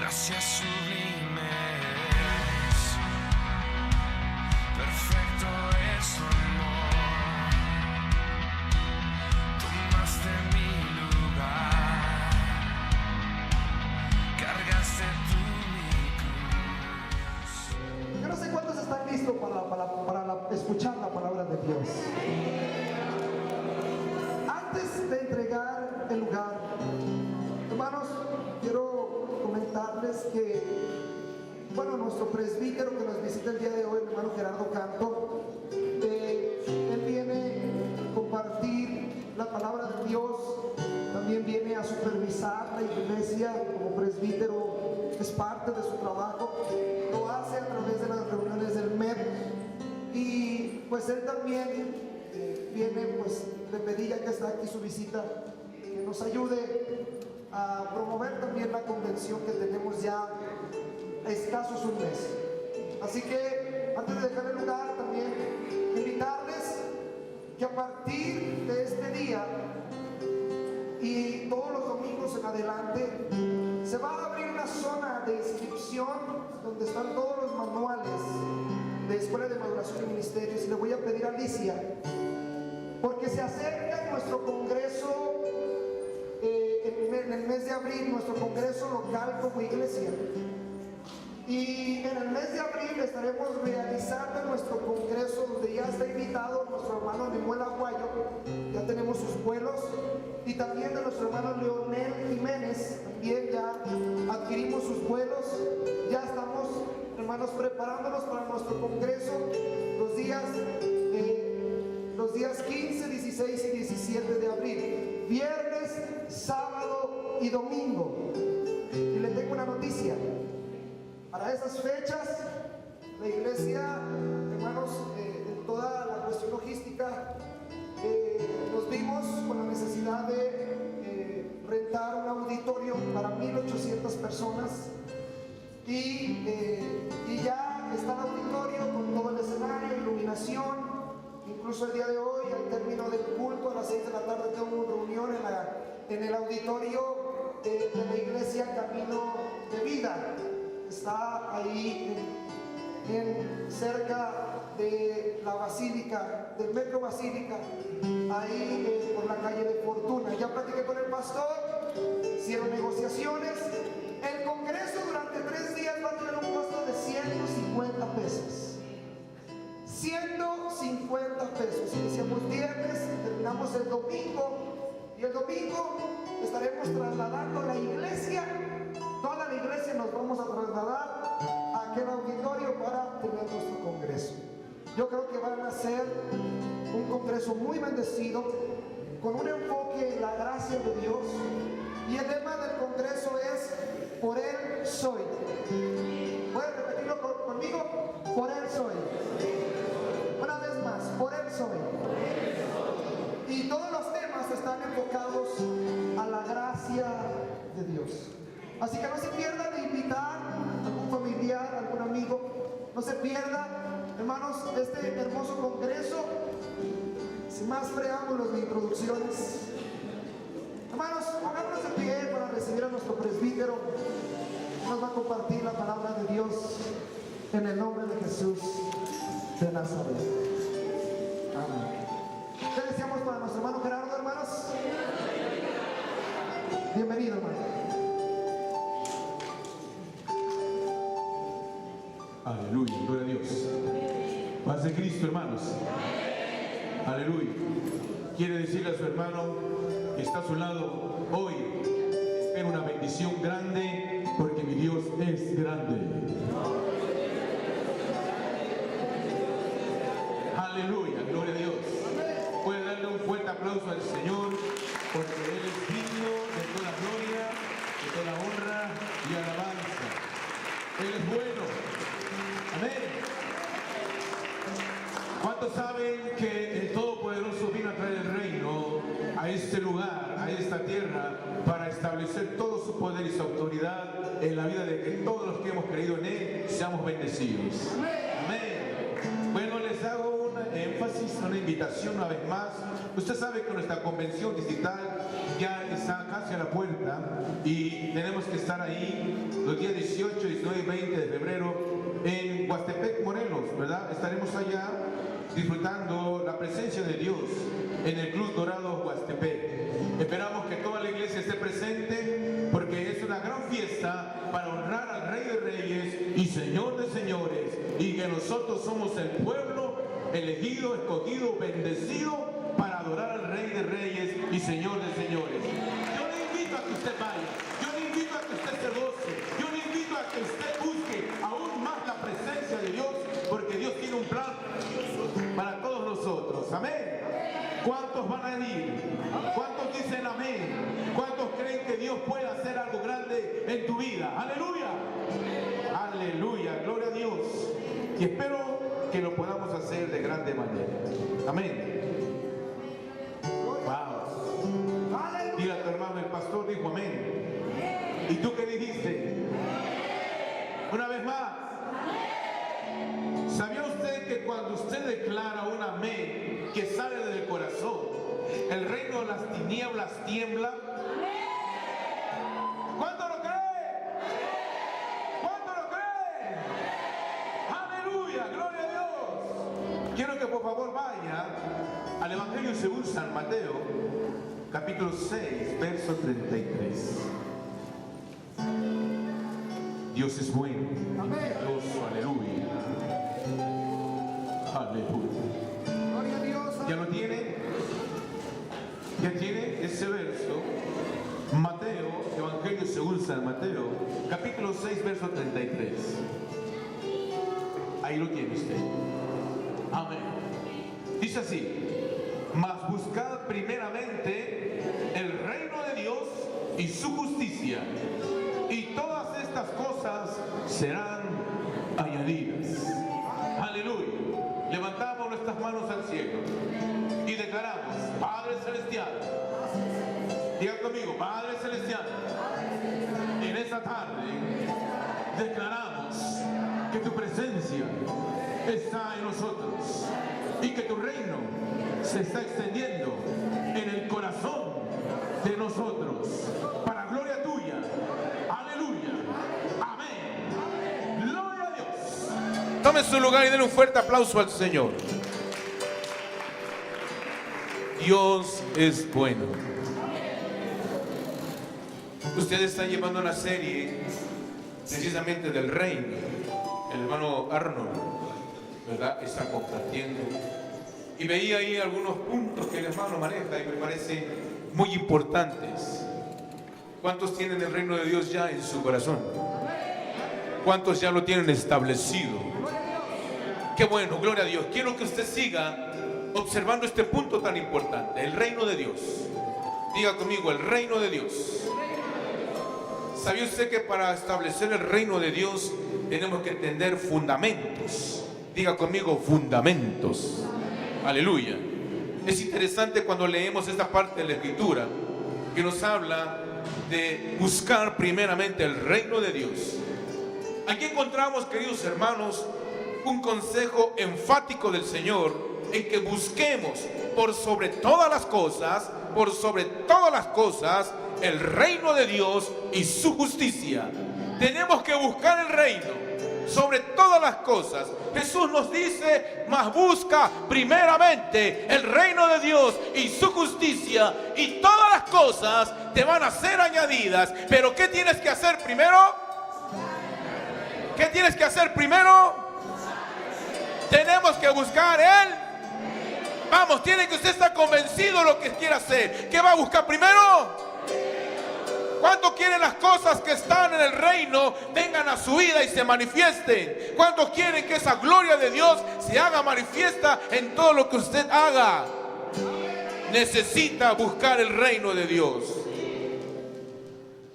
gracias sublimes, perfecto es tu amor, tomaste mi lugar, cargaste tú mi cruz. Yo no sé cuántos están listos para escuchar la palabra de Dios. Antes de entregar el lugar, hermanos, quiero comentarles que, bueno, nuestro presbítero que nos visita el día de hoy, el hermano Gerardo Canto, él viene a compartir la palabra de Dios, también viene a supervisar la iglesia como presbítero, es parte de su trabajo, lo hace a través de las reuniones del MEP, y pues él también viene, pues le pedí, ya que está aquí su visita, que nos ayude a promover también la convención que tenemos ya a escasos un mes. Así que antes de dejar el lugar, también invitarles que a partir de este día y todos los domingos en adelante se va a abrir una zona de inscripción donde están todos los manuales de Escuela de Maduración y Ministerios, y le voy a pedir a Alicia, porque se acerca nuestro congreso en el mes de abril, nuestro congreso local como iglesia, y en el mes de abril estaremos realizando nuestro congreso donde ya está invitado nuestro hermano Lemuel Aguayo, ya tenemos sus vuelos, y también de nuestro hermano Leonel Jiménez, también ya adquirimos sus vuelos, ya estamos, hermanos, preparándonos para nuestro congreso los días 15, 16 y 17 de abril, viernes, sábado y domingo. Y le tengo una noticia: para esas fechas la iglesia, hermanos, en toda la cuestión logística, nos vimos con la necesidad de rentar un auditorio para 1,800 personas, y ya está el auditorio con todo el escenario, iluminación. Incluso el día de hoy, al término del culto, a las 6 de la tarde, tengo una reunión en el auditorio de la iglesia Camino de Vida. Está ahí cerca de la Basílica, del Metro Basílica, ahí por la calle de Fortuna. Ya platiqué con el pastor, hicieron negociaciones. El congreso durante 3 días va a tener un costo de 150 pesos. 150 pesos. Iniciamos viernes, terminamos el domingo, y el domingo estaremos trasladando la iglesia. Toda la iglesia nos vamos a trasladar a aquel auditorio para tener nuestro congreso. Yo creo que van a ser un congreso muy bendecido, con un enfoque en la gracia de Dios, y el lema del congreso es: por Él soy. ¿Pueden repetirlo conmigo? Por Él soy. Una vez más, por Él soy. Y todos los temas están enfocados a la gracia de Dios. Así que no se pierdan de invitar a algún familiar, a algún amigo. No se pierdan, hermanos, este hermoso congreso. Sin más preámbulos ni introducciones, hermanos, pongámonos de pie para recibir a nuestro presbítero. Nos va a compartir la palabra de Dios en el nombre de Jesús de Nazaret. Amén. ¿Qué deseamos para nuestro hermano Gerardo, hermanos? Bienvenido, hermano. Aleluya, gloria a Dios. Paz de Cristo, hermanos. Aleluya. Quiere decirle a su hermano que está a su lado hoy: espero una bendición grande, porque mi Dios es grande. Aleluya, gloria a Dios. Puede darle un fuerte aplauso al Señor, porque Él es digno de toda gloria, de toda honra y alabanza. Él es bueno. Amén. ¿Cuántos saben que el Todopoderoso vino a traer el reino a este lugar, a esta tierra, para establecer todo su poder y su autoridad en la vida de que todos los que hemos creído en Él seamos bendecidos? Amén. Bueno, les hago un énfasis, una invitación una vez más. Usted sabe que nuestra convención digital ya está casi a la puerta y tenemos que estar ahí los días 19 y 20 de febrero en Huastepec, Morelos, ¿verdad? Estaremos allá disfrutando la presencia de Dios en el Club Dorado Huastepec. Esperamos que toda la iglesia esté presente porque es una gran fiesta para honrar al Rey de Reyes y Señor de Señores, y que nosotros somos el pueblo elegido, escogido, bendecido para adorar al Rey de Reyes y Señor de Señores. Yo le invito a que usted vaya, yo le invito a que usted se goce, yo le invito a que usted busque aún más la presencia de Dios, porque Dios tiene un plan para todos nosotros. Amén. ¿Cuántos van a ir? ¿Cuántos dicen amén? ¿Cuántos creen que Dios puede hacer algo grande en tu vida? Aleluya. Aleluya. Gloria a Dios. Y espero que lo podamos hacer de grande manera. Amén. Wow. Dile a tu hermano, el pastor dijo amén. ¿Y tú qué dijiste? Una vez más. ¿Sabía usted que cuando usted declara un amén que sale del corazón, el reino de las tinieblas tiembla? ¿Cuánto lo cree? ¿Cuánto lo cree? Aleluya, gloria a Dios. Quiero que por favor vaya al Evangelio según San Mateo, capítulo 6, verso 33. Dios es bueno, maravilloso, aleluya. Aleluya. Gloria a Dios. ¿Ya lo tiene? ¿Ya tiene ese verso? Mateo, Evangelio según San Mateo, capítulo 6, verso 33. Ahí lo tiene usted. Amén. Dice así: mas buscad primeramente el reino de Dios y su justicia, y todas estas cosas serán añadidas. Aleluya. Levantamos nuestras manos al cielo y declaramos: Padre Celestial, diga conmigo, Padre Celestial, en esta tarde declaramos que tu presencia está en nosotros y que tu reino se está extendiendo en el corazón de nosotros, para gloria tuya. Aleluya. Amén. Gloria a Dios. Tome su lugar y denle un fuerte aplauso al Señor. Dios es bueno. Usted está llevando una serie precisamente del reino. El hermano Arnold, ¿verdad?, está compartiendo. Y veía ahí algunos puntos que el hermano maneja y me parecen muy importantes. ¿Cuántos tienen el reino de Dios ya en su corazón? ¿Cuántos ya lo tienen establecido? Qué bueno, gloria a Dios. Quiero que usted siga observando este punto tan importante, el reino de Dios. Diga conmigo, el reino de Dios. ¿Sabía usted que para establecer el reino de Dios tenemos que entender fundamentos? Diga conmigo, fundamentos. Aleluya. Es interesante cuando leemos esta parte de la Escritura que nos habla de buscar primeramente el reino de Dios. Aquí encontramos, queridos hermanos, un consejo enfático del Señor en que busquemos por sobre todas las cosas, el reino de Dios y su justicia. Tenemos que buscar el reino sobre todas las cosas. Jesús nos dice: mas busca primeramente el reino de Dios y su justicia, y todas las cosas te van a ser añadidas. Pero ¿qué tienes que hacer primero? ¿Qué tienes que hacer primero? Tenemos que buscar Él. Vamos, tiene que usted estar convencido de lo que quiere hacer. ¿Qué va a buscar primero? ¿Cuántos quieren las cosas que están en el reino vengan a su vida y se manifiesten? ¿Cuántos quieren que esa gloria de Dios se haga manifiesta en todo lo que usted haga? Necesita buscar el reino de Dios.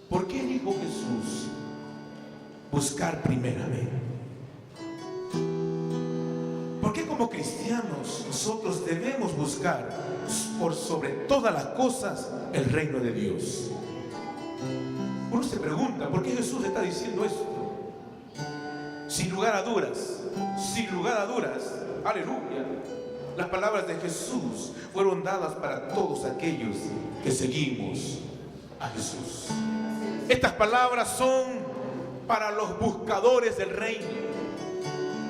¿Por qué dijo Jesús buscar primeramente? ¿Por qué como cristianos nosotros debemos buscar por sobre todas las cosas el reino de Dios? Uno se pregunta, ¿por qué Jesús está diciendo esto? Sin lugar a dudas, aleluya, las palabras de Jesús fueron dadas para todos aquellos que seguimos a Jesús. Estas palabras son para los buscadores del reino,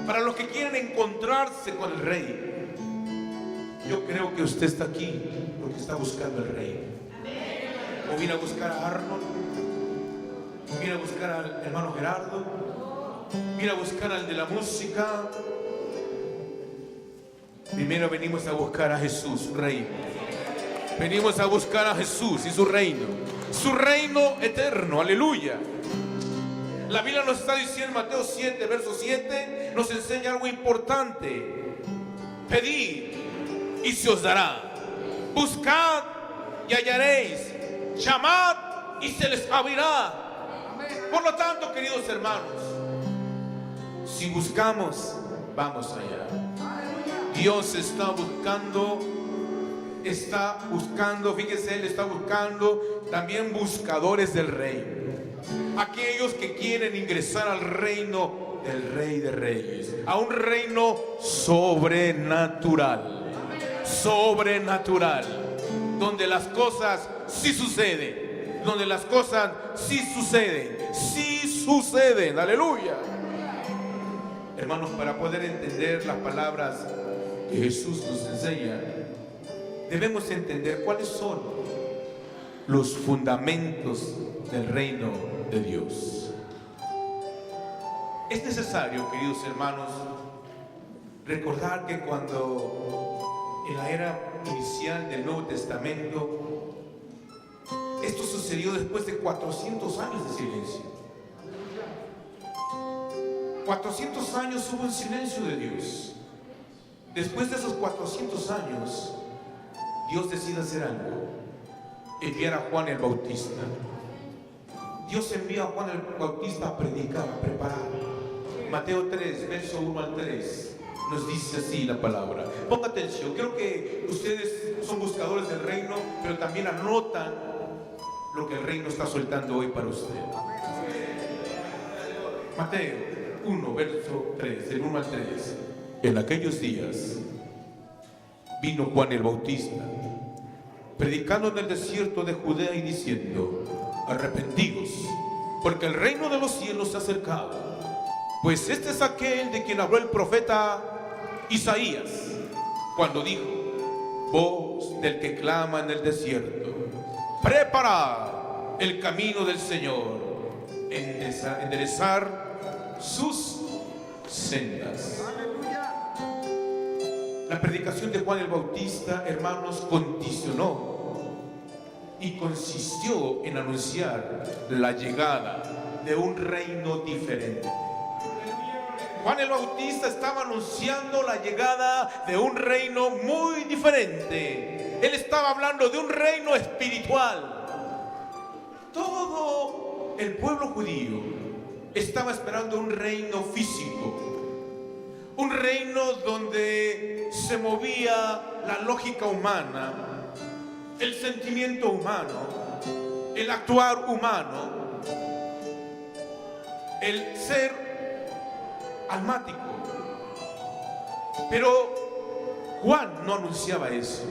para los que quieren encontrarse con el rey. Yo creo que usted está aquí porque está buscando el reino. O viene a buscar a Arnold, viene a buscar al hermano Gerardo, viene a buscar al de la música. Primero venimos a buscar a Jesús, su reino. Venimos a buscar a Jesús y su reino eterno, aleluya. La Biblia nos está diciendo en Mateo 7, verso 7, nos enseña algo importante. Pedid y se os dará. Buscad y hallaréis. Llamad y se les abrirá. Por lo tanto, queridos hermanos, si buscamos, vamos allá. Dios está buscando, fíjese, Él está buscando también buscadores del reino. Aquellos que quieren ingresar al reino del Rey de Reyes, a un reino sobrenatural, donde las cosas sí suceden, sí suceden, aleluya. Hermanos, para poder entender las palabras que Jesús nos enseña, debemos entender cuáles son los fundamentos del reino de Dios. Es necesario, queridos hermanos, recordar que cuando en la era inicial del Nuevo Testamento, esto sucedió después de 400 años de silencio. 400 años hubo un silencio de Dios. Después de esos 400 años, Dios decide hacer algo: enviar a Juan el Bautista. Dios envía a Juan el Bautista a predicar, a preparar. Mateo 3, verso 1 al 3, nos dice así la palabra. Ponga atención, creo que ustedes son buscadores del reino, pero también anotan lo que el reino está soltando hoy para ustedes. Mateo 1, verso 3, del 1 al 3. En aquellos días vino Juan el Bautista, predicando en el desierto de Judea y diciendo: arrepentidos, porque el reino de los cielos se ha acercado. Pues este es aquel de quien habló el profeta Isaías, cuando dijo: voz del que clama en el desierto, preparad el camino del Señor, enderezar sus sendas. La predicación de Juan el Bautista, hermanos, consistió en anunciar la llegada de un reino diferente. Juan el Bautista estaba anunciando la llegada de un reino muy diferente. Él estaba hablando de un reino espiritual. Todo el pueblo judío estaba esperando un reino físico, un reino donde se movía la lógica humana, el sentimiento humano, el actuar humano, el ser almático. Pero Juan no anunciaba eso.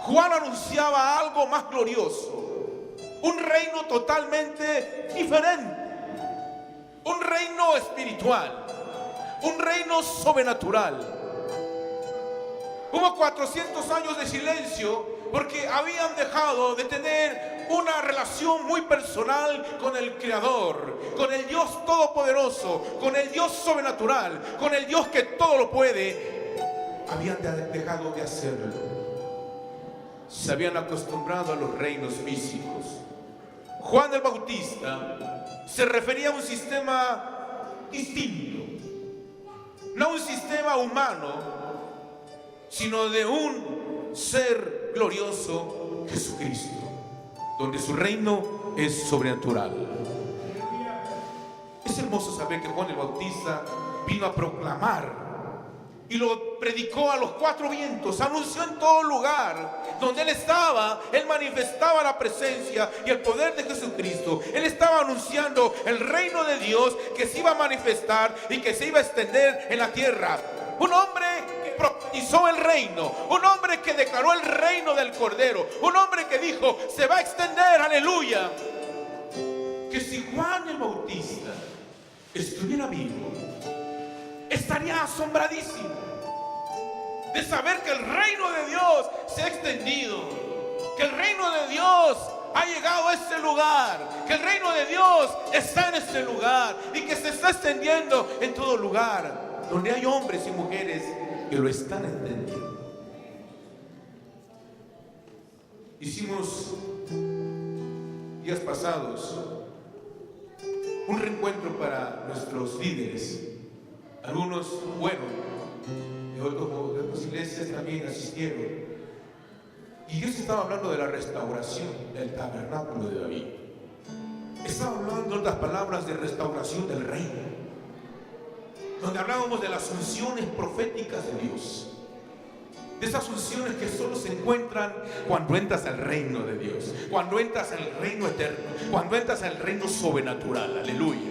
Juan anunciaba algo más glorioso, un reino totalmente diferente, un reino espiritual, un reino sobrenatural. Hubo 400 años de silencio porque habían dejado de tener una relación muy personal con el Creador, con el Dios Todopoderoso, con el Dios sobrenatural, con el Dios que todo lo puede. Habían dejado de hacerlo. Se habían acostumbrado a los reinos físicos. Juan el Bautista se refería a un sistema distinto, no un sistema humano, sino de un ser glorioso, Jesucristo, donde su reino es sobrenatural. Es hermoso saber que Juan el Bautista vino a proclamar y lo predicó a los cuatro vientos, anunció en todo lugar donde él estaba. Él manifestaba la presencia y el poder de Jesucristo. Él estaba anunciando el reino de Dios que se iba a manifestar y que se iba a extender en la tierra. Un hombre que profetizó el reino, un hombre que declaró el reino del Cordero, un hombre que dijo: se va a extender, aleluya. Que si si Juan el Bautista estuviera vivo, estaría asombradísimo de saber que el reino de Dios se ha extendido, que el reino de Dios ha llegado a este lugar, que el reino de Dios está en este lugar y que se está extendiendo en todo lugar donde hay hombres y mujeres que lo están entendiendo. Hicimos días pasados un reencuentro para nuestros líderes. Algunos fueron, de otras iglesias también asistieron. Y Dios estaba hablando de la restauración del tabernáculo de David. Estaba hablando, en otras palabras, de restauración del reino, donde hablábamos de las unciones proféticas de Dios, de esas unciones que solo se encuentran cuando entras al reino de Dios, cuando entras al reino eterno, cuando entras al reino sobrenatural. Aleluya.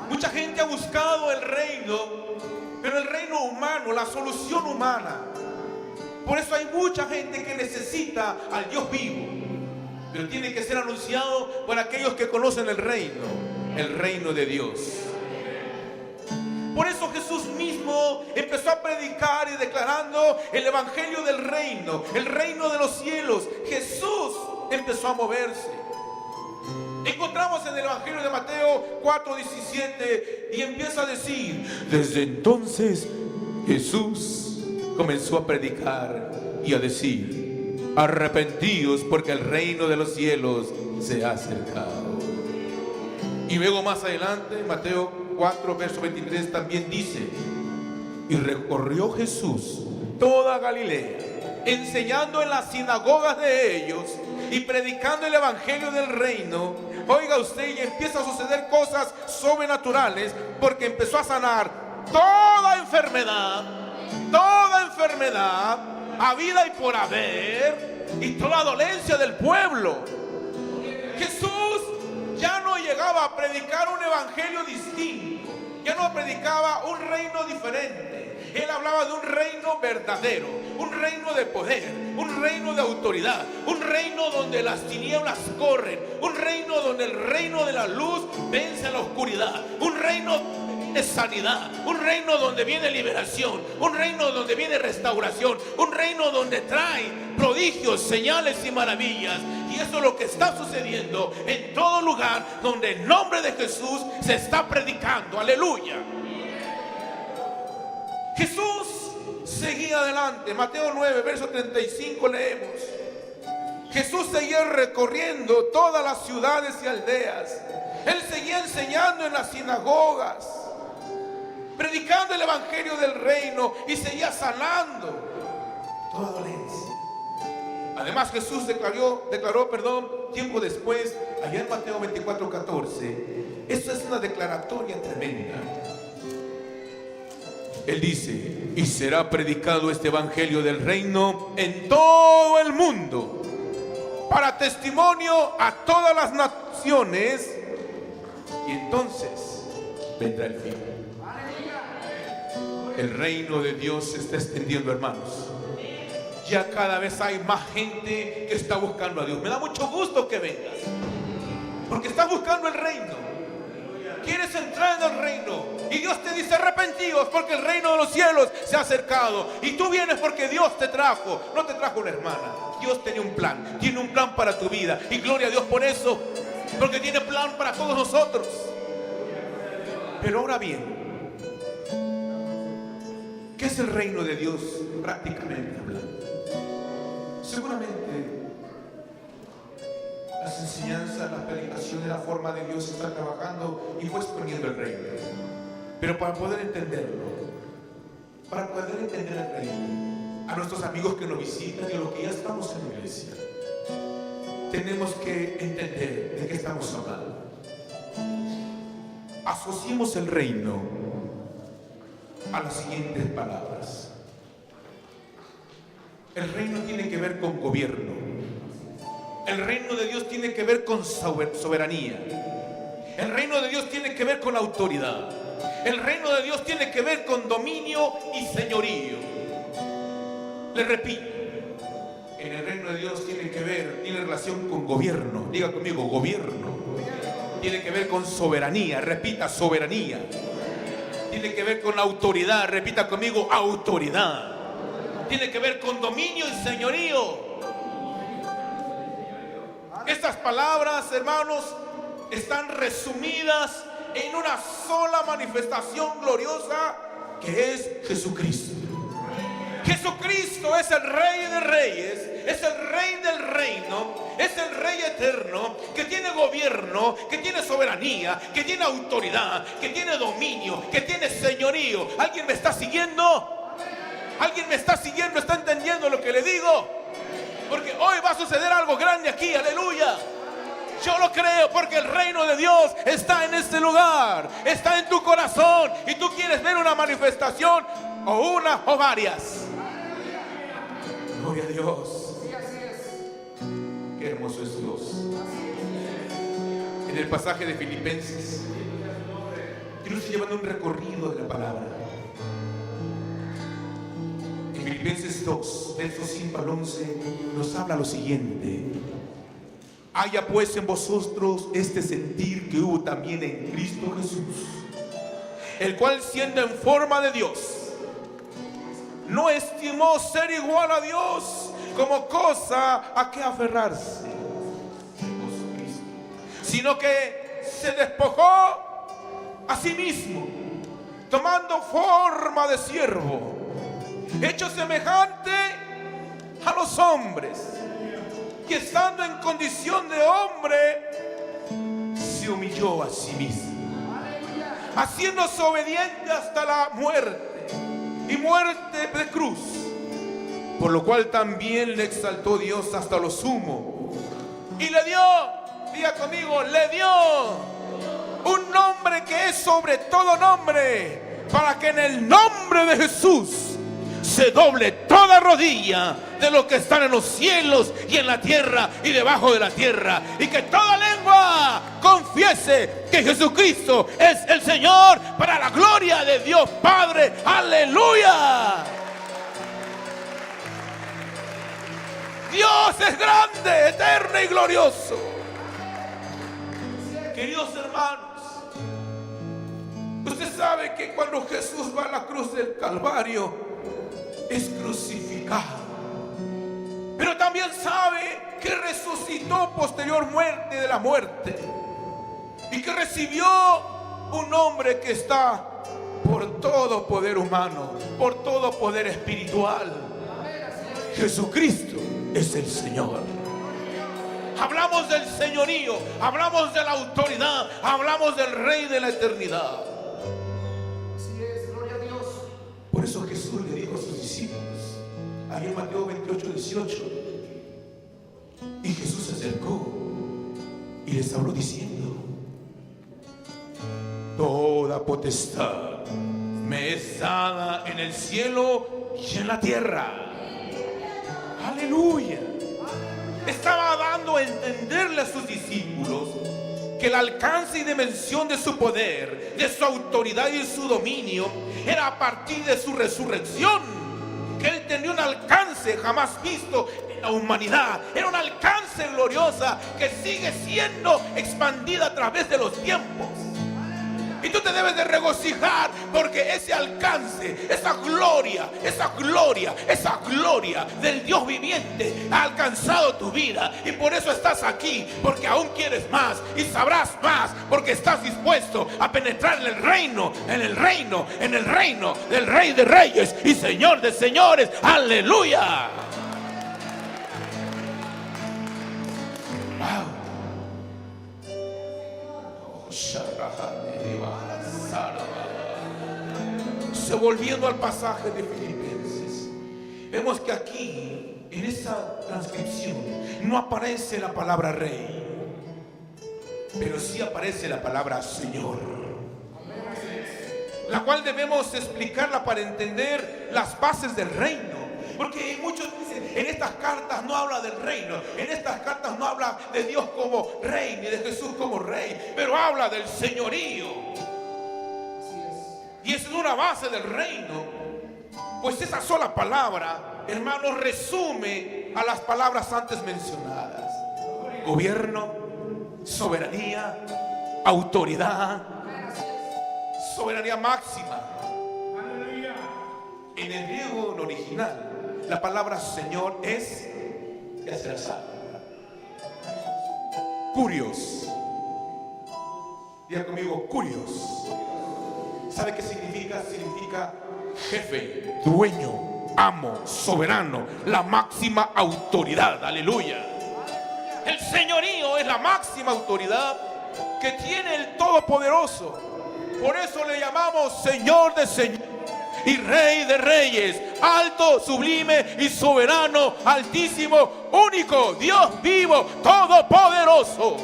Mucha gente ha buscado el reino, pero el reino humano, la solución humana. Por eso hay mucha gente que necesita al Dios vivo, pero tiene que ser anunciado por aquellos que conocen el reino de Dios. Por eso Jesús mismo empezó a predicar y declarando el evangelio del reino, el reino de los cielos. Jesús empezó a moverse. Encontramos en el evangelio de Mateo 4:17 y empieza a decir: desde entonces Jesús comenzó a predicar y a decir: arrepentíos, porque el reino de los cielos se ha acercado. Y luego más adelante, Mateo 4, verso 23 también dice: y recorrió Jesús toda Galilea, enseñando en las sinagogas de ellos y predicando el evangelio del reino. Oiga usted, y empieza a suceder cosas sobrenaturales, porque empezó a sanar toda enfermedad, habida y por haber, y toda dolencia del pueblo. Jesús ya no llegaba a predicar un evangelio distinto, ya no predicaba un reino diferente. Él hablaba de un reino verdadero, un reino de poder, un reino de autoridad, un reino donde las tinieblas corren, un reino donde el reino de la luz vence a la oscuridad, un reino de sanidad, un reino donde viene liberación, un reino donde viene restauración, un reino donde trae prodigios, señales y maravillas. Y eso es lo que está sucediendo en todo lugar donde el nombre de Jesús se está predicando. Aleluya. Jesús seguía adelante. Mateo 9, verso 35 leemos: Jesús seguía recorriendo todas las ciudades y aldeas. Él seguía enseñando en las sinagogas, predicando el evangelio del reino, y seguía sanando toda dolencia. Además, Jesús declaró, tiempo después, allá en Mateo 24:14, esto es una declaratoria tremenda. Él dice: y será predicado este evangelio del reino en todo el mundo, para testimonio a todas las naciones, y entonces vendrá el fin. El reino de Dios se está extendiendo, hermanos. Ya cada vez hay más gente que está buscando a Dios. Me da mucho gusto que vengas, porque estás buscando el reino. Quieres entrar en el reino, y Dios te dice: arrepentíos, porque el reino de los cielos se ha acercado. Y tú vienes porque Dios te trajo, no te trajo una hermana. Dios tenía un plan, tiene un plan para tu vida, y gloria a Dios por eso, porque tiene plan para todos nosotros. Pero ahora bien, ¿qué es el reino de Dios prácticamente hablando? Seguramente las enseñanzas, las predicaciones, la forma de Dios está trabajando y fue exponiendo el reino. Pero para poder entenderlo, para poder entender el reino, a nuestros amigos que nos visitan y a los que ya estamos en la iglesia, tenemos que entender de qué estamos hablando. Asociemos el reino a las siguientes palabras. El reino tiene que ver con gobierno. El reino de Dios tiene que ver con soberanía. El reino de Dios tiene que ver con autoridad. El reino de Dios tiene que ver con dominio y señorío. Le repito, en el reino de Dios tiene relación con gobierno. Diga conmigo, gobierno. tiene que ver con soberanía. Repita, soberanía. Tiene que ver con autoridad. Repita conmigo, autoridad. Tiene que ver con dominio y señorío. Estas palabras, hermanos, están resumidas en una sola manifestación gloriosa, que es Jesucristo. Jesucristo es el Rey de Reyes, es el Rey del reino, es el Rey eterno, que tiene gobierno, que tiene soberanía, que tiene autoridad, que tiene dominio, que tiene señorío. ¿Alguien me está siguiendo? ¿Alguien me está siguiendo? ¿Está entendiendo lo que le digo? Porque hoy va a suceder algo grande aquí, aleluya. Yo lo creo, porque el reino de Dios está en este lugar, está en tu corazón, y tú quieres ver una manifestación, o una o varias. Gloria a Dios. Qué hermoso es Dios. En el pasaje de Filipenses, Dios está llevando un recorrido de la palabra. En Filipenses 2, versos 5 al 11, nos habla lo siguiente: haya pues en vosotros este sentir que hubo también en Cristo Jesús, el cual, siendo en forma de Dios, no estimó ser igual a Dios como cosa a que aferrarse, sino que se despojó a sí mismo, tomando forma de siervo, hecho semejante a los hombres, y estando en condición de hombre, se humilló a sí mismo, haciéndose obediente hasta la muerte, y muerte de cruz, por lo cual también le exaltó Dios hasta lo sumo, y le dio, diga conmigo, le dio un nombre que es sobre todo nombre, para que en el nombre de Jesús se doble toda rodilla de los que están en los cielos y en la tierra y debajo de la tierra, y que toda lengua confiese que Jesucristo es el Señor, para la gloria de Dios Padre. ¡Aleluya! Dios es grande, eterno y glorioso. Queridos hermanos, usted sabe que cuando Jesús va a la cruz del Calvario, es crucificado, pero también sabe que resucitó posterior muerte de la muerte, y que recibió un nombre que está por todo poder humano, por todo poder espiritual. Jesucristo es el Señor. Hablamos del señorío, hablamos de la autoridad, hablamos del Rey de la eternidad. Así es, gloria a Dios. Por eso Jesús le dijo a sus discípulos, ahí en Mateo 28, 18, y Jesús se acercó y les habló diciendo: toda potestad me es dada en el cielo y en la tierra. Aleluya. Estaba dando a entenderle a sus discípulos que el alcance y dimensión de su poder, de su autoridad y de su dominio era a partir de su resurrección. Que Él tenía un alcance jamás visto en la humanidad. Era un alcance gloriosa que sigue siendo expandida a través de los tiempos. Y tú te debes de regocijar, porque ese alcance, esa gloria del Dios viviente ha alcanzado tu vida. Y por eso estás aquí, porque aún quieres más y sabrás más, porque estás dispuesto a penetrar en el reino del Rey de Reyes y Señor de Señores. ¡Aleluya! ¡Wow! Volviendo al pasaje de Filipenses, vemos que aquí en esta transcripción no aparece la palabra rey, pero sí aparece la palabra Señor, la cual debemos explicarla para entender las bases del reino. Porque muchos dicen, en estas cartas no habla del reino, en estas cartas no habla de Dios como rey, ni de Jesús como rey, pero habla del señorío. Y es una base del reino, pues esa sola palabra, hermanos, resume a las palabras antes mencionadas: gobierno, soberanía, autoridad, soberanía máxima. En el griego, en original, la palabra Señor es, ya se la sabe, Kurios. Diga conmigo, Kurios. ¿Sabe qué significa? Significa jefe, dueño, amo, soberano, la máxima autoridad. Aleluya. El señorío es la máxima autoridad que tiene el Todopoderoso. Por eso le llamamos Señor de señores y Rey de reyes, alto, sublime y soberano, altísimo, único, Dios vivo, todopoderoso.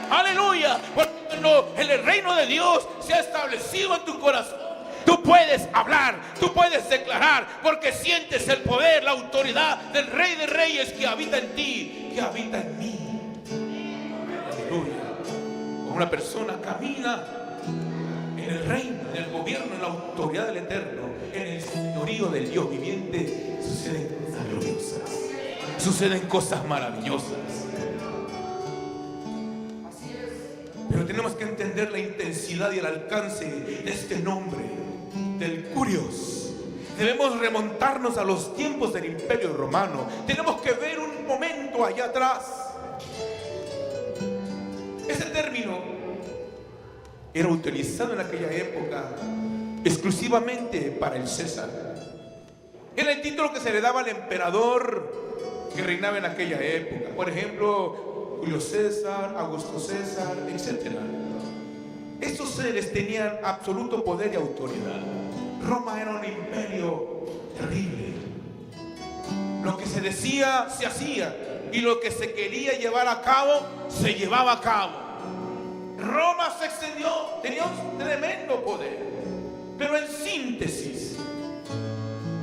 Aleluya. Porque cuando el reino de Dios se ha establecido en tu corazón, tú puedes hablar, tú puedes declarar, porque sientes el poder, la autoridad del Rey de reyes que habita en ti, que habita en mí. Aleluya. Como una persona camina en el reino, en el gobierno, en la autoridad del Eterno, en el señorío del Dios viviente, suceden cosas gloriosas, suceden cosas maravillosas. Pero tenemos que entender la intensidad y el alcance de este nombre, del Kurios. Debemos remontarnos a los tiempos del Imperio Romano. Tenemos que ver un momento allá atrás. Ese término era utilizado en aquella época exclusivamente para el César. Era el título que se le daba al emperador que reinaba en aquella época. Por ejemplo, Julio César, Augusto César, etc. Estos seres tenían absoluto poder y autoridad. Roma era un imperio terrible. Lo que se decía, se hacía. Y lo que se quería llevar a cabo, se llevaba a cabo. Roma se extendió, tenía un tremendo poder. Pero en síntesis,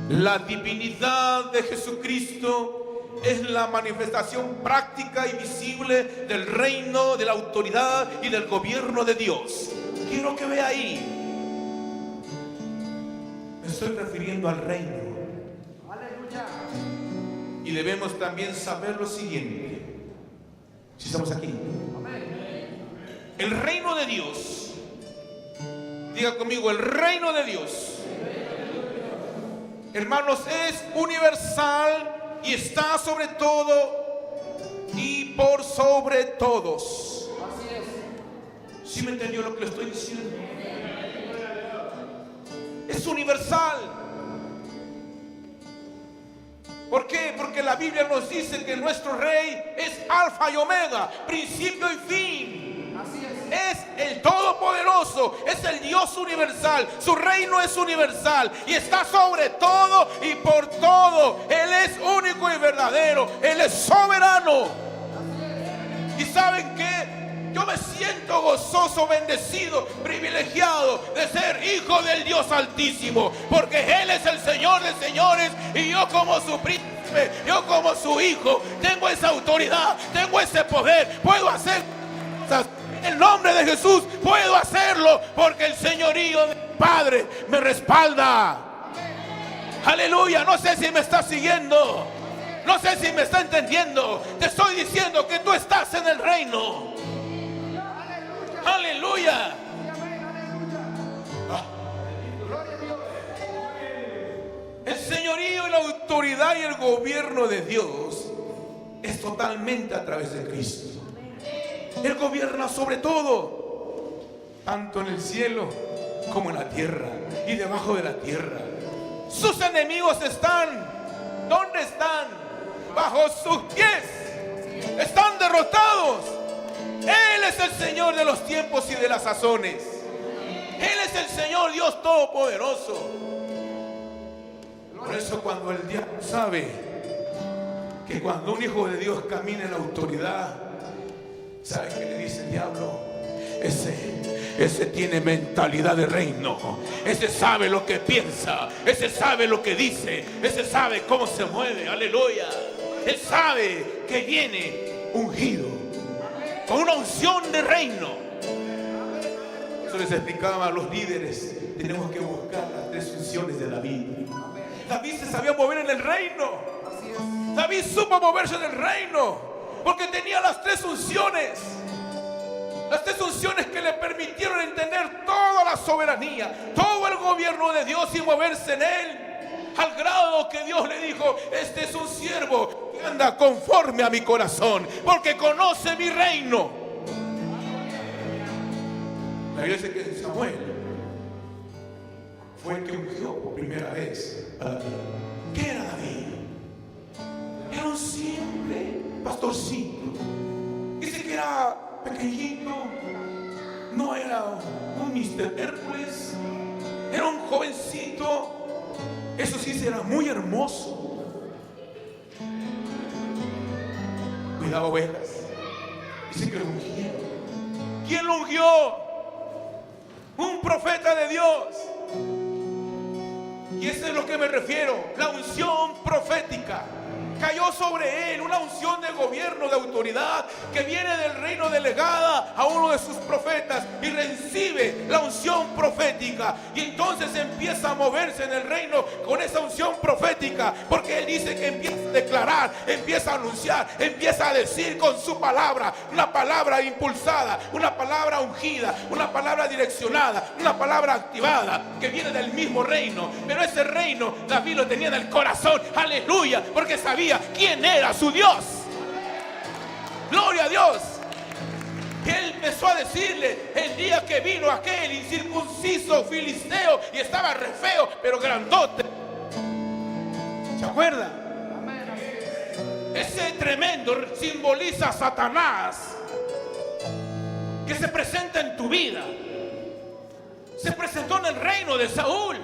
la divinidad de Jesucristo es la manifestación práctica y visible del reino, de la autoridad y del gobierno de Dios. Quiero que vea ahí. Me estoy refiriendo al reino. Aleluya. Y debemos también saber lo siguiente. Si estamos aquí. El reino de Dios. Diga conmigo, el reino de Dios. Hermanos, es universal. Y está sobre todo y por sobre todos. Así es. ¿Sí me entendió lo que le estoy diciendo? Es universal. ¿Por qué? Porque la Biblia nos dice que nuestro Rey es Alfa y Omega, principio y fin. Así es el Todopoderoso, es el Dios universal. Su reino es universal y está sobre todo y por todo. Él es único y verdadero. Él es soberano. ¿Y saben qué? Yo me siento gozoso, bendecido, privilegiado de ser hijo del Dios Altísimo, porque Él es el Señor de señores y yo como su príncipe, yo como su hijo, tengo esa autoridad, tengo ese poder, puedo hacer cosas. En el nombre de Jesús puedo hacerlo porque el señorío del Padre me respalda. Aleluya. No sé si me está siguiendo, no sé si me está entendiendo. Te estoy diciendo que tú estás en el reino. Aleluya. El señorío y la autoridad y el gobierno de Dios es totalmente a través de Cristo. Él gobierna sobre todo, tanto en el cielo como en la tierra y debajo de la tierra. Sus enemigos están, ¿dónde están? Bajo sus pies. Están derrotados. Él es el Señor de los tiempos y de las sazones. Él es el Señor Dios Todopoderoso. Por eso cuando el diablo sabe que cuando un hijo de Dios camina en la autoridad, ¿sabe qué le dice el diablo? Ese tiene mentalidad de reino. Ese sabe lo que piensa. Ese sabe lo que dice. Ese sabe cómo se mueve. Aleluya. Él sabe que viene ungido con una unción de reino. Eso les explicaba a los líderes. Tenemos que buscar las tres unciones de David. David se sabía mover en el reino. David supo moverse en el reino porque tenía las tres unciones. Las 3 unciones que le permitieron entender toda la soberanía, todo el gobierno de Dios y moverse en él. Al grado que Dios le dijo: este es un siervo que anda conforme a mi corazón, porque conoce mi reino. La Biblia dice que Samuel fue el que ungió por primera vez a David. ¿Qué era David? Era un simple pastorcito. Dice que era pequeñito, no era un Mr. Hércules, era un jovencito. Eso sí, era muy hermoso. Cuidado, ovejas. Dice que lo ungieron. ¿Quién lo ungió? Un profeta de Dios. Y eso es a lo que me refiero. La unción profética cayó sobre él, una unción de gobierno, de autoridad, que viene del reino delegada a uno de sus profetas y recibe la unción profética. Y entonces empieza a moverse en el reino con esa unción profética, porque él dice que empieza a declarar, empieza a anunciar, empieza a decir con su palabra, una palabra impulsada, una palabra ungida, una palabra direccionada, una palabra activada, que viene del mismo reino. Pero ese reino David lo tenía en el corazón, aleluya, porque sabía quién era su Dios. Gloria a Dios. Él empezó a decirle el día que vino aquel incircunciso filisteo y estaba re feo, pero grandote. ¿Se acuerda? Ese tremendo simboliza a Satanás, que se presenta en tu vida. Se presentó en el reino de Saúl.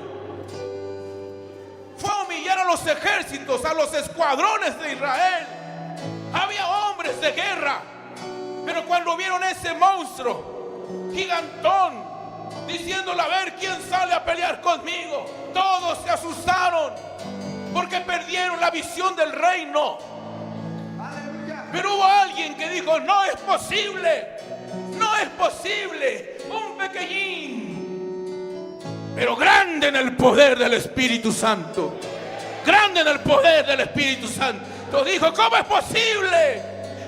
Fue a humillar a los ejércitos, a los escuadrones de Israel. Había hombres de guerra, pero cuando vieron ese monstruo gigantón diciéndole: a ver quién sale a pelear conmigo, todos se asustaron porque perdieron la visión del reino. Pero hubo alguien que dijo: no es posible, no es posible. Un pequeñín, pero grande en el poder del Espíritu Santo. Grande en el poder del Espíritu Santo. Entonces dijo: ¿cómo es posible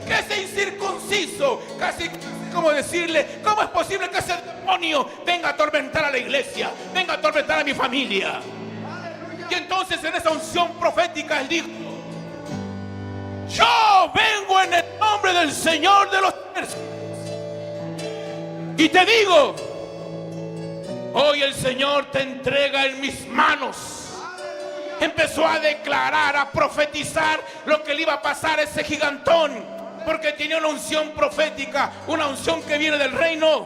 que ese incircunciso, casi como decirle, ¿cómo es posible que ese demonio venga a atormentar a la iglesia, venga a atormentar a mi familia? Y entonces en esa unción profética él dijo: yo vengo en el nombre del Señor de los ejércitos y te digo: hoy el Señor te entrega en mis manos. Empezó a declarar, a profetizar lo que le iba a pasar a ese gigantón, porque tenía una unción profética, una unción que viene del reino.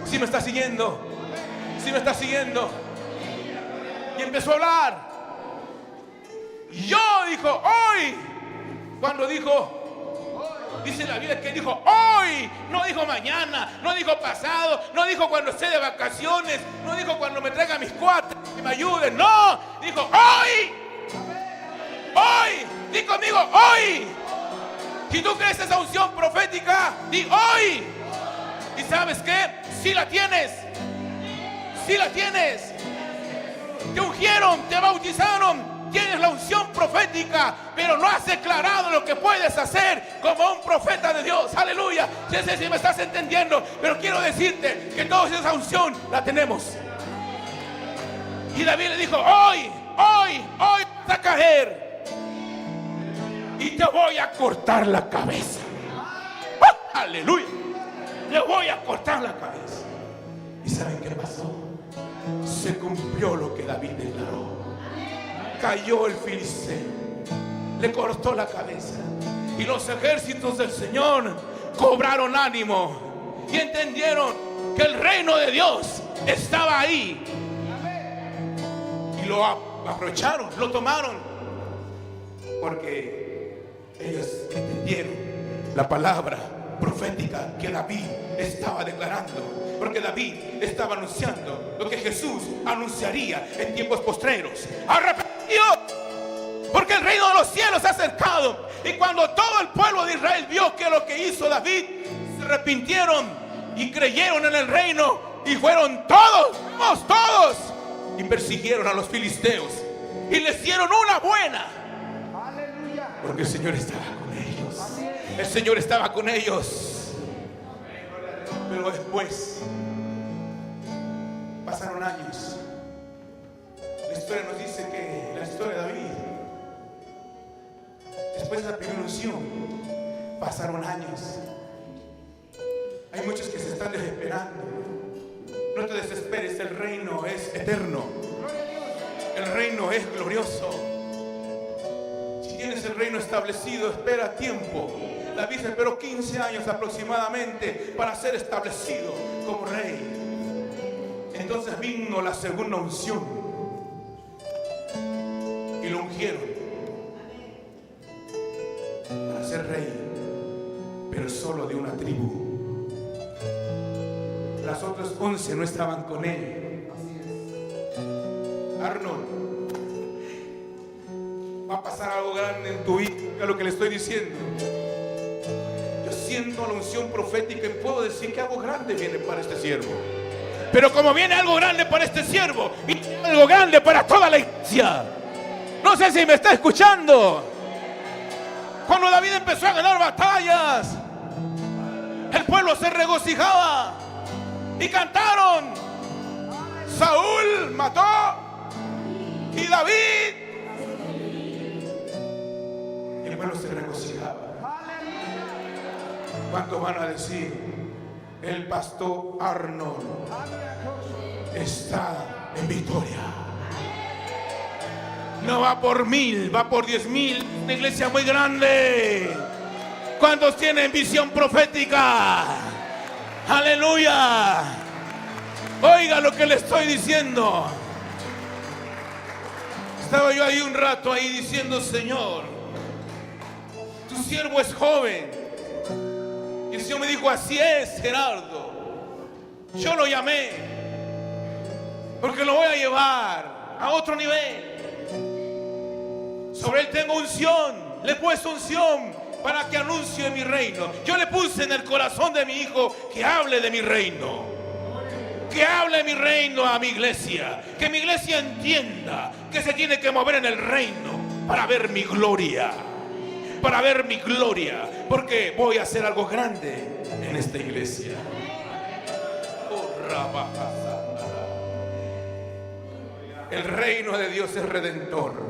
¿Sí me está siguiendo? ¿Sí me está siguiendo? Y empezó a hablar. Yo, dijo, hoy. Cuando dijo, dice la Biblia que dijo hoy, no dijo mañana, no dijo pasado, no dijo cuando esté de vacaciones, no dijo cuando me traiga mis cuates que me ayuden, no, dijo hoy, hoy, di conmigo hoy. Si tú crees esa unción profética, di hoy. ¿Y sabes qué? Si la tienes, si la tienes, te ungieron, te bautizaron. Tienes la unción profética, pero no has declarado lo que puedes hacer como un profeta de Dios. Aleluya. No sé si me estás entendiendo, pero quiero decirte que toda esa unción la tenemos. Y David le dijo: hoy vas a caer y te voy a cortar la cabeza. ¡Oh! Aleluya. Le voy a cortar la cabeza. ¿Y saben qué pasó? Se cumplió lo que David declaró. Cayó el filisteo, le cortó la cabeza, y los ejércitos del Señor cobraron ánimo y entendieron que el reino de Dios estaba ahí, y lo aprovecharon, lo tomaron, porque ellos entendieron la palabra profética que David estaba declarando. Porque David estaba anunciando lo que Jesús anunciaría en tiempos postreros. Arrepentido, porque el reino de los cielos se ha acercado. Y cuando todo el pueblo de Israel vio que lo que hizo David, se arrepintieron y creyeron en el reino. Y fueron todos, y persiguieron a los filisteos y les dieron una buena. Porque el Señor estaba con ellos. El Señor estaba con ellos. Pero después pasaron años. La historia nos dice que la historia de David, después de la primera unción, pasaron años. Hay muchos que se están desesperando. No te desesperes, el reino es eterno. El reino es glorioso. Si tienes el reino establecido, espera tiempo. David esperó 15 años aproximadamente para ser establecido como rey. Entonces vino la segunda unción y lo ungieron para ser rey, pero solo de una tribu. Las otras 11 no estaban con él. Arnold, va a pasar algo grande en tu vida, es lo que le estoy diciendo. Yo siento la unción profética y puedo decir que algo grande viene para este siervo. Pero como viene algo grande para este siervo, y algo grande para toda la iglesia. No sé si me está escuchando. Cuando David empezó a ganar batallas, el pueblo se regocijaba y cantaron: Saúl mató y David. Y el pueblo se regocijaba. ¿Cuántos van a decir: el pastor Arnold está en victoria? No va por 1000, va por 10,000. Una iglesia muy grande. ¿Cuántos tienen visión profética? Aleluya. Oiga lo que le estoy diciendo. Estaba yo ahí un rato ahí diciendo: Señor, tu siervo es joven. Y el Señor me dijo: así es, Gerardo. Yo lo llamé porque lo voy a llevar a otro nivel. Sobre él tengo unción. Le he puesto unción para que anuncie mi reino. Yo le puse en el corazón de mi hijo que hable de mi reino. Que hable mi reino a mi iglesia. Que mi iglesia entienda que se tiene que mover en el reino para ver mi gloria. Para ver mi gloria. Porque voy a hacer algo grande en esta iglesia. El reino de Dios es redentor.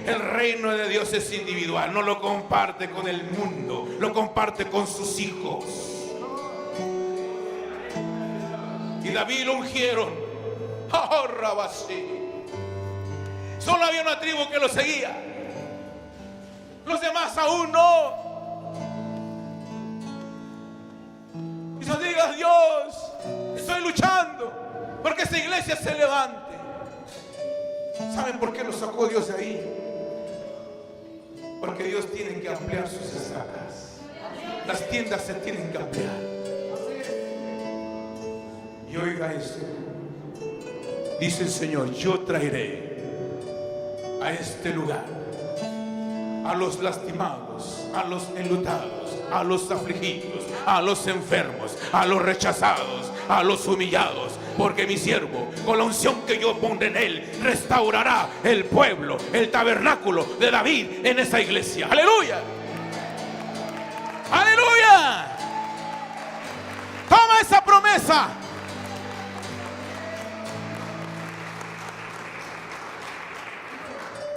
El reino de Dios es individual. No lo comparte con el mundo. Lo comparte con sus hijos. Y David lo ungieron. Solo había una tribu que lo seguía. Los demás aún no. Y yo diga: Dios, estoy luchando porque esta iglesia se levante. ¿Saben por qué lo sacó Dios de ahí? Porque Dios tiene que ampliar sus estacas. Las tiendas se tienen que ampliar. Y oiga esto. Dice el Señor: yo traeré a este lugar a los lastimados, a los enlutados, a los afligidos, a los enfermos, a los rechazados, a los humillados. Porque mi siervo, con la unción que yo pondré en él, restaurará el pueblo, el tabernáculo de David en esa iglesia. ¡Aleluya! ¡Aleluya! Toma esa promesa.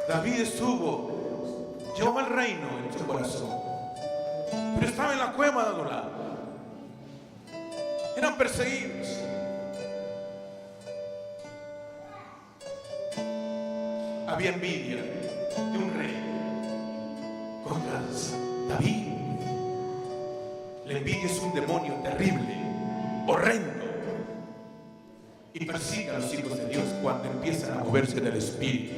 David llevaba el reino en su corazón, pero estaba en la cueva de Adullam. Eran perseguidos. Había envidia de un rey contra David. La envidia es un demonio terrible, horrendo, y persigue a los hijos de Dios cuando empiezan a moverse del espíritu.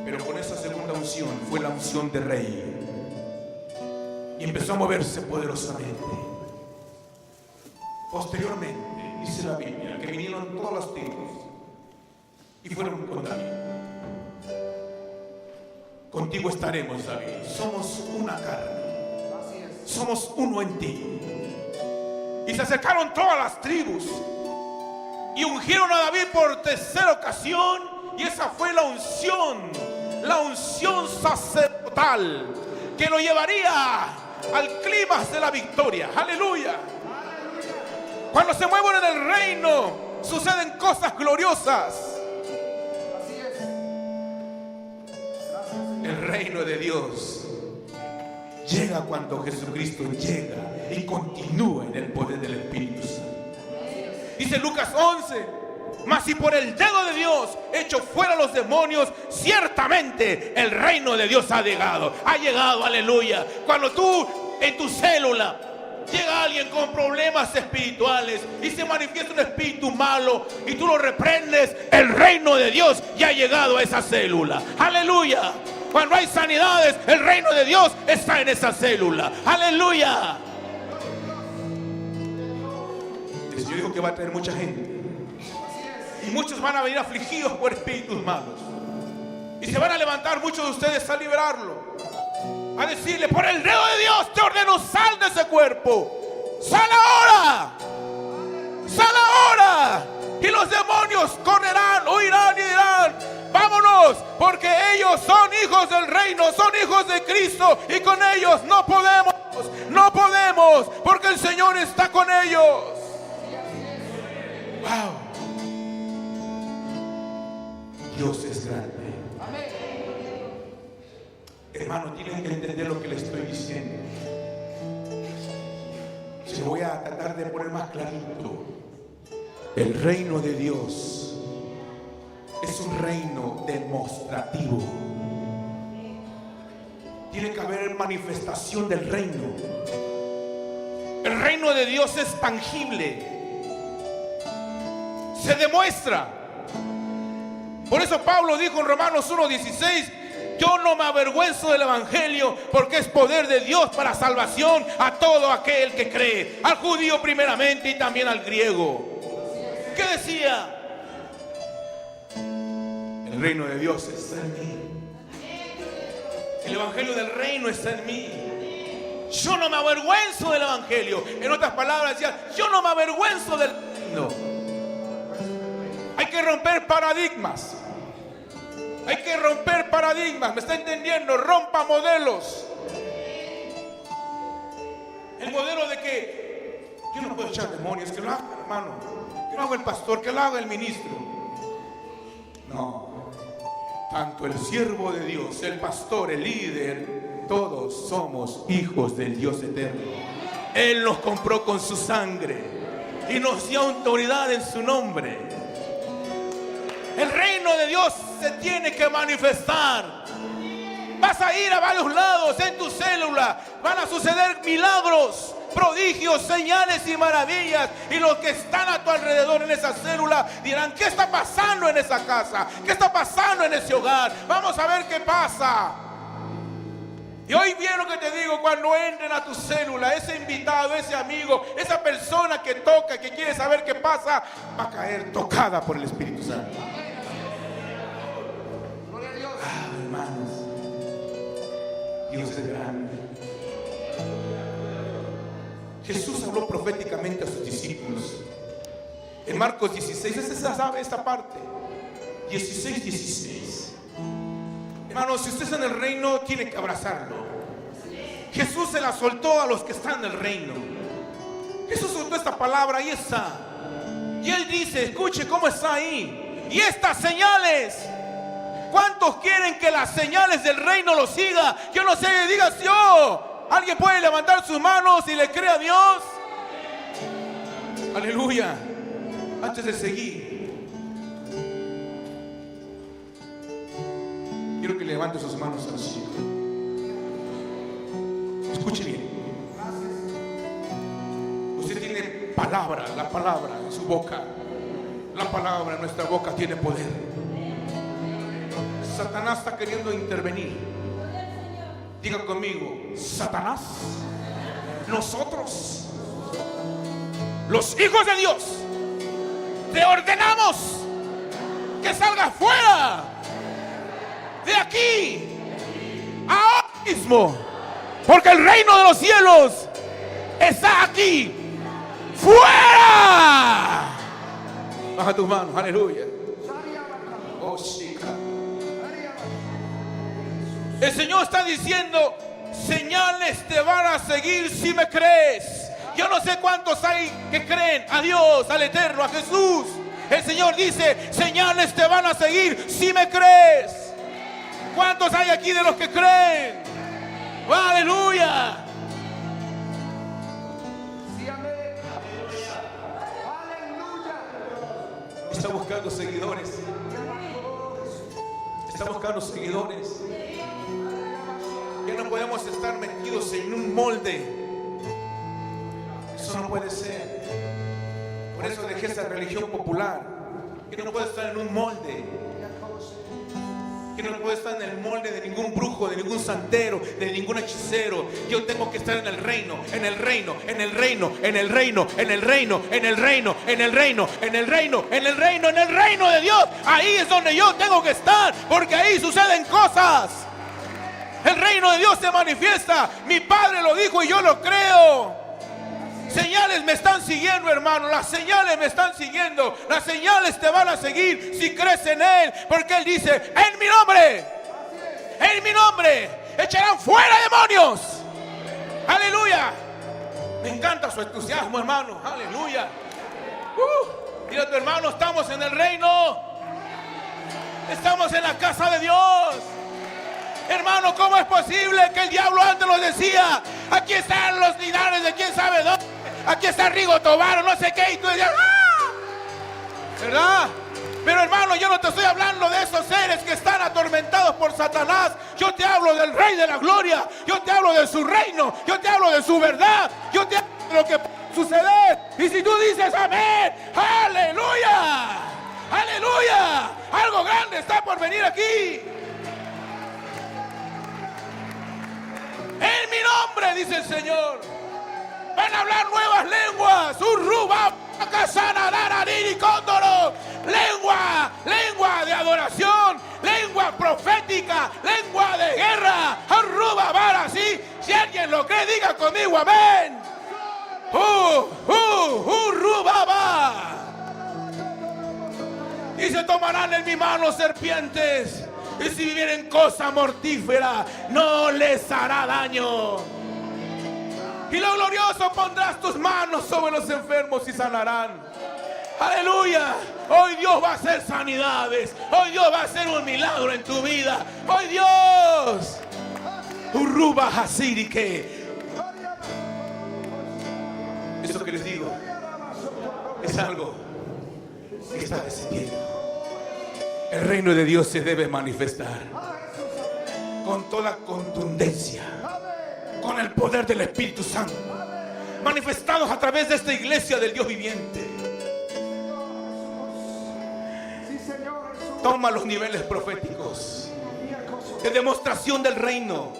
Pero con esa segunda unción fue la unción de rey, y empezó a moverse poderosamente. Posteriormente, dice la Biblia, que vinieron todas las tribus y fueron con David. Contigo estaremos, David. Somos una carne. Somos uno en ti. Y se acercaron todas las tribus y ungieron a David por tercera ocasión. Y esa fue la unción sacerdotal que lo llevaría al clímax de la victoria. Aleluya. Cuando se mueven en el reino, suceden cosas gloriosas. Así es. El reino de Dios llega cuando Jesucristo llega y continúa en el poder del Espíritu Santo. Dice Lucas 11: mas si por el dedo de Dios echo fuera los demonios, ciertamente el reino de Dios ha llegado. Ha llegado, aleluya. Cuando tú en tu célula llega alguien con problemas espirituales y se manifiesta un espíritu malo y tú lo reprendes, el reino de Dios ya ha llegado a esa célula. Aleluya. Cuando hay sanidades, el reino de Dios está en esa célula. Aleluya. El Señor dijo que va a traer mucha gente. Y muchos van a venir afligidos por espíritus malos. Y se van a levantar muchos de ustedes a liberarlo. A decirle: por el dedo de Dios te ordeno, sal de ese cuerpo. Sal ahora. Sal ahora. Y los demonios correrán, huirán y dirán: vámonos, porque ellos son hijos del reino, son hijos de Cristo, y con ellos no podemos, porque el Señor está con ellos. Wow. Dios es grande. Hermano, tienen que entender lo que les estoy diciendo. Se voy a tratar de poner más clarito. El reino de Dios es un reino demostrativo. Tiene que haber manifestación del reino. El reino de Dios es tangible. Se demuestra. Por eso Pablo dijo en Romanos 1:16: yo no me avergüenzo del evangelio, porque es poder de Dios para salvación a todo aquel que cree, al judío primeramente y también al griego. ¿Qué decía? El reino de Dios está en mí. El evangelio del reino está en mí. Yo no me avergüenzo del evangelio. En otras palabras decía: yo no me avergüenzo del reino. Hay que romper paradigmas. Hay que romper paradigmas. ¿Me está entendiendo? Rompa modelos. El modelo de que yo no puedo echar demonios, que lo haga el hermano, que lo haga el pastor, que lo haga el ministro. No. Tanto el siervo de Dios, el pastor, el líder, todos somos hijos del Dios eterno. Él nos compró con su sangre y nos dio autoridad en su nombre. El reino de Dios se tiene que manifestar. Vas a ir a varios lados en tu célula. Van a suceder milagros, prodigios, señales y maravillas. Y los que están a tu alrededor en esa célula dirán: ¿qué está pasando en esa casa? ¿Qué está pasando en ese hogar? Vamos a ver qué pasa. Y hoy bien lo que te digo: cuando entren a tu célula, ese invitado, ese amigo, esa persona que toca, que quiere saber qué pasa, va a caer tocada por el Espíritu Santo. Hermanos, Dios es grande. Jesús habló proféticamente a sus discípulos en Marcos 16. Usted sabe esta parte, 16. Hermanos, si usted está en el reino, tiene que abrazarlo. Jesús se la soltó a los que están en el reino. Jesús soltó esta palabra: ahí está. Y Él dice: escuche cómo está ahí. Y estas señales. ¿Cuántos quieren que las señales del reino los siga? Yo no sé, diga yo. ¿Alguien puede levantar sus manos y le cree a Dios? Aleluya. Antes de seguir, quiero que levante sus manos al cielo. Escuche bien. Usted tiene palabra, la palabra en su boca. La palabra en nuestra boca tiene poder. Satanás está queriendo intervenir. Diga conmigo: Satanás, nosotros, los hijos de Dios, te ordenamos que salgas fuera de aquí ahora mismo, porque el reino de los cielos está aquí. ¡Fuera! Baja tus manos, aleluya. Oh, chica. El Señor está diciendo: señales te van a seguir si me crees. Yo no sé cuántos hay que creen a Dios, al Eterno, a Jesús. El Señor dice, señales te van a seguir si me crees. ¿Cuántos hay aquí de los que creen? ¡Aleluya! Sí, amén. Aleluya. Está buscando seguidores. Está buscando seguidores. Ya no podemos estar metidos en un molde. Eso no puede ser. Por eso dejé esa religión popular. Que no puedo estar en un molde. Que no puedo estar en el molde de ningún brujo, de ningún santero, de ningún hechicero. Yo tengo que estar en el reino, en el reino, en el reino, en el reino, en el reino, en el reino, en el reino, en el reino, en el reino, en el reino de Dios. Ahí es donde yo tengo que estar, porque ahí suceden cosas. El reino de Dios se manifiesta. Mi Padre lo dijo y yo lo creo. Señales me están siguiendo, hermano. Las señales me están siguiendo. Las señales te van a seguir si crees en Él. Porque Él dice, en mi nombre echarán fuera demonios. Aleluya. Me encanta su entusiasmo, hermano. Aleluya. Mira a tu hermano, estamos en el reino. Estamos en la casa de Dios. Hermano, ¿cómo es posible que el diablo antes lo decía? Aquí están los líderes de quién sabe dónde. Aquí está Rigo Tobar, no sé qué. Y tú decías, ¡ah! ¿Verdad? Pero hermano, yo no te estoy hablando de esos seres que están atormentados por Satanás. Yo te hablo del Rey de la Gloria. Yo te hablo de su reino. Yo te hablo de su verdad. Yo te hablo de lo que puede suceder. Y si tú dices amén, aleluya, aleluya, algo grande está por venir aquí. En mi nombre, dice el Señor, van a hablar nuevas lenguas. Lengua de adoración, lengua profética, lengua de guerra. ¿Sí? Si alguien lo cree, diga conmigo amén. Y se tomarán en mi mano serpientes, y si vivieren cosa mortífera, no les hará daño. Y lo glorioso, pondrás tus manos sobre los enfermos y sanarán. Aleluya. Hoy Dios va a hacer sanidades. Hoy Dios va a hacer un milagro en tu vida. Hoy Dios. Urruba Hasirike. Eso que les digo es algo que está decidido. El reino de Dios se debe manifestar con toda contundencia, con el poder del Espíritu Santo, manifestados a través de esta iglesia del Dios viviente. Toma los niveles proféticos de demostración del reino.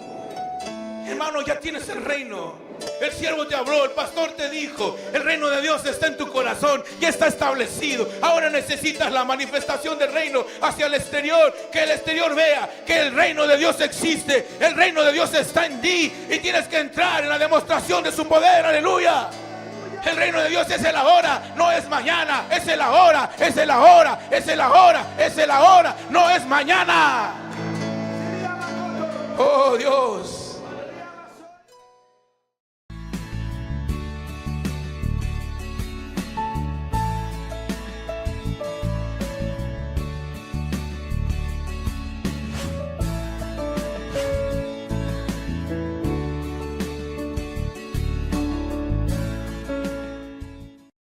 Hermano, ya tienes el reino. El siervo te habló, el pastor te dijo, el reino de Dios está en tu corazón, ya está establecido. Ahora necesitas la manifestación del reino hacia el exterior, que el exterior vea que el reino de Dios existe, el reino de Dios está en ti y tienes que entrar en la demostración de su poder. Aleluya. El reino de Dios es el ahora, no es mañana, es el ahora, es el ahora, es el ahora, es el ahora, no es mañana. Oh Dios.